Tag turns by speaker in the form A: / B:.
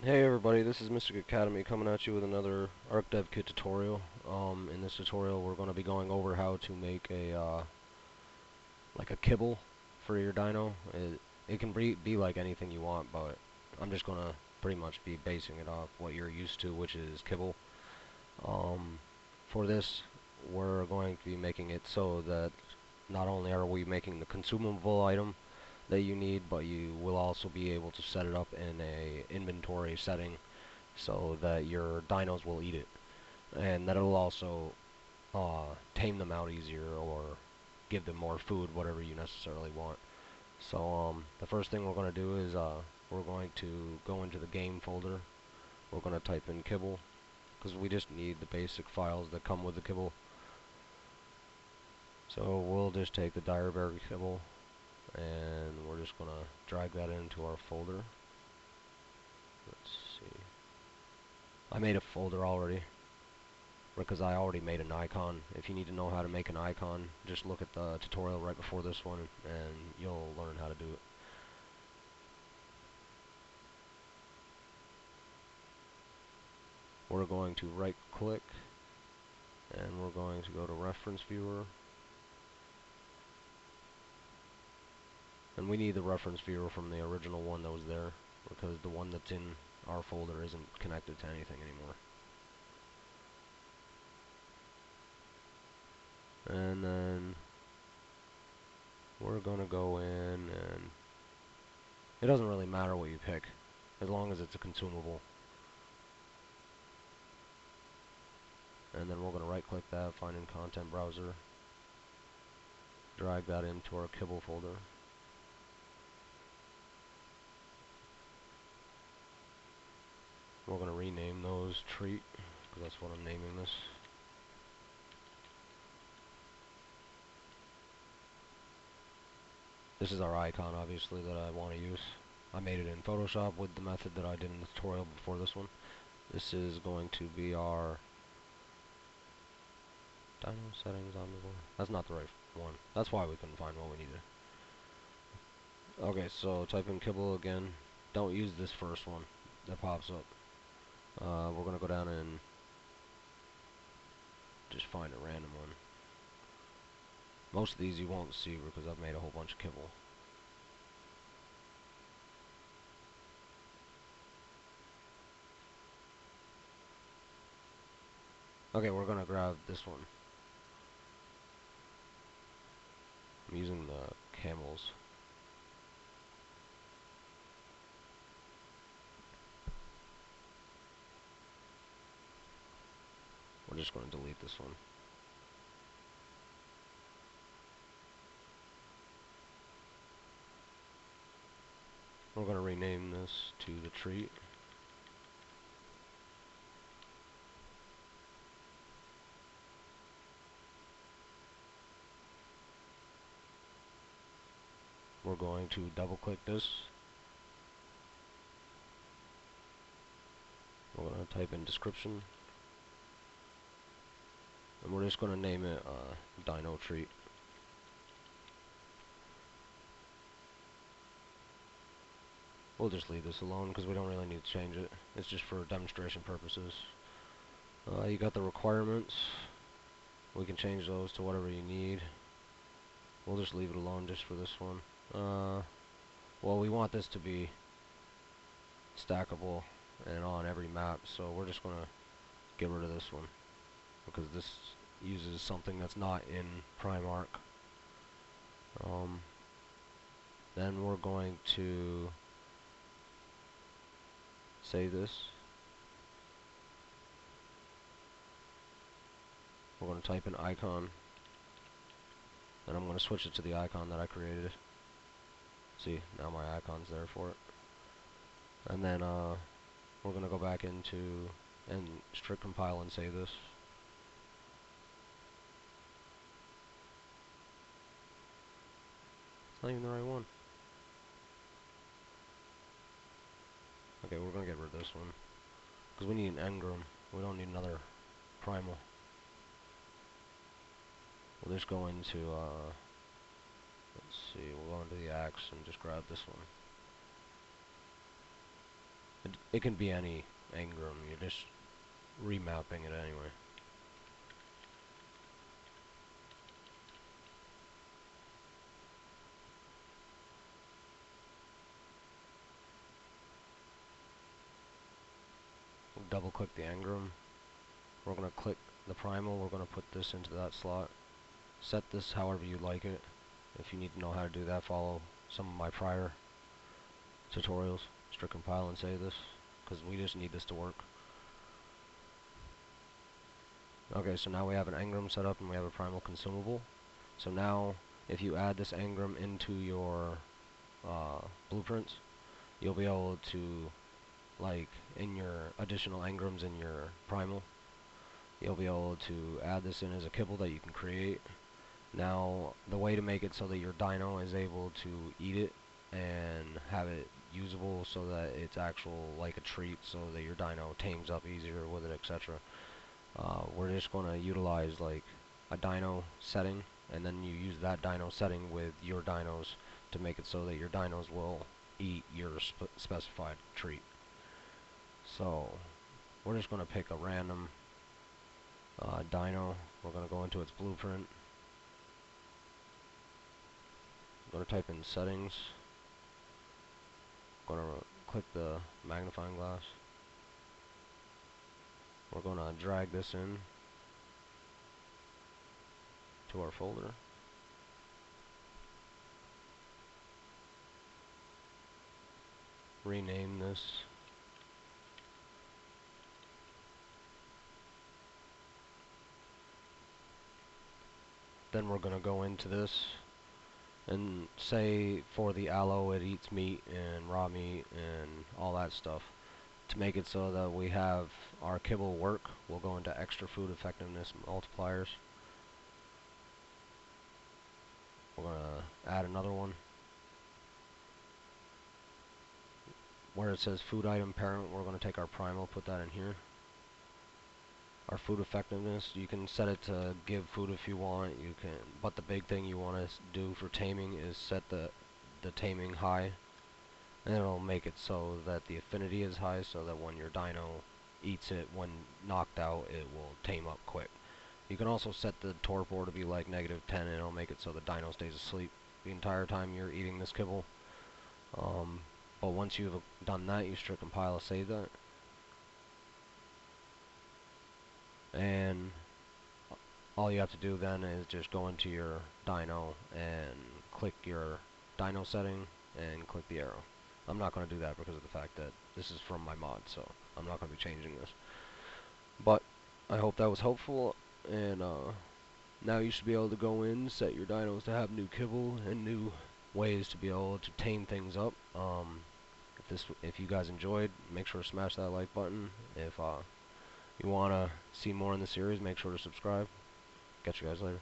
A: Hey everybody, this is Mystic Academy coming at you with another ArcDevKit tutorial. In this tutorial we're going to be going over how to make a like a kibble for your dino. It can be like anything you want, but I'm just going to pretty much be basing it off what you're used to, which is kibble. Um, for this we're going to be making it so that not only are we making the consumable item that you need, but you will also be able to set it up in a inventory setting so that your dinos will eat it, and that it'll also tame them out easier or give them more food, whatever you necessarily want. So the first thing we're going to do is we're going to go into the game folder. We're going to type in kibble because we just need the basic files that come with the kibble. So we'll just take the direberry kibble and we're just going to drag that into our folder. Let's see. I made a folder already because I already made an icon. If you need to know how to make an icon, just look at the tutorial right before this one and you'll learn how to do it. We're going to right click and we're going to go to reference viewer, and we need the reference viewer from the original one that was there because the one that's in our folder isn't connected to anything anymore. And then we're gonna go in, and it doesn't really matter what you pick as long as it's a consumable. And then we're going to right click that, find in content browser, drag that into our kibble folder. We're going to rename those treat because that's what I'm naming this. This is our icon, obviously, that I want to use. I made it in Photoshop with the method that I did in the tutorial before this one. This is going to be our Dino settings omnivore. That's not the right one. That's why we couldn't find what we needed. Okay, so type in kibble again. Don't use this first one that pops up. We're going to go down and just find a random one. Most of these you won't see because I've made a whole bunch of kibble. Okay, we're going to grab this one. I'm using the camels. We're just going to delete this one. We're going to rename this to the treat. We're going to double click this. We're going to type in description. And we're just going to name it Dino treat. We'll just leave this alone because we don't really need to change it. It's just for demonstration purposes. You got the requirements. We can change those to whatever you need. We'll just leave it alone just for this one. Well, we want this to be stackable and on every map, so we're just going to get rid of this one because this uses something that's not in Primark. Then we're going to save this. We're going to type in icon, and I'm going to switch it to the icon that I created. See, now my icon's there for it. And then we're going to go back into and strict compile and save this. It's not even the right one. Okay, we're going to get rid of this one because we need an engram. We don't need another primal. We'll just go into, let's see, we'll go into the axe and just grab this one. It can be any engram, you're just remapping it anyway. We'll double click the engram. We're going to click the primal, we're going to put this into that slot. Set this however you like it. If you need to know how to do that, follow some of my prior tutorials. Strict compile and save this, because we just need this to work. Okay, so now we have an engram set up and we have a primal consumable. So now, if you add this engram into your blueprints, you'll be able to, like in your additional engrams in your primal, you'll be able to add this in as a kibble that you can create. Now, the way to make it so that your dino is able to eat it and have it usable so that it's actual like a treat, so that your dino tames up easier with it, etc. We're just going to utilize like a dino setting, and then you use that dino setting with your dinos to make it so that your dinos will eat your specified treat. So we're just going to pick a random dino. We're going to go into its blueprint. I'm going to type in settings. I'm going to click the magnifying glass. We're going to drag this in to our folder. Rename this. Then we're going to go into this and say for the aloe it eats meat and raw meat and all that stuff. To make it so that we have our kibble work, we'll go into extra food effectiveness multipliers. We're going to add another one. Where it says food item parent, we're going to take our primal, put that in here. Our food effectiveness, you can set it to give food if you want, you can, but the big thing you want to do for taming is set the taming high, and it'll make it so that the affinity is high, so that when your dino eats it, when knocked out, it will tame up quick. You can also set the torpor to be like -10, and it'll make it so the dino stays asleep the entire time you're eating this kibble. But once you've done that, you strict compile, save that. And all you have to do then is just go into your dino and click your dino setting and click the arrow. I'm not going to do that because of the fact that this is from my mod, so I'm not going to be changing this. But I hope that was helpful, and now you should be able to go in, set your dinos to have new kibble and new ways to be able to tame things up. If you guys enjoyed, make sure to smash that like button. If you want to see more in the series, make sure to subscribe. Catch you guys later.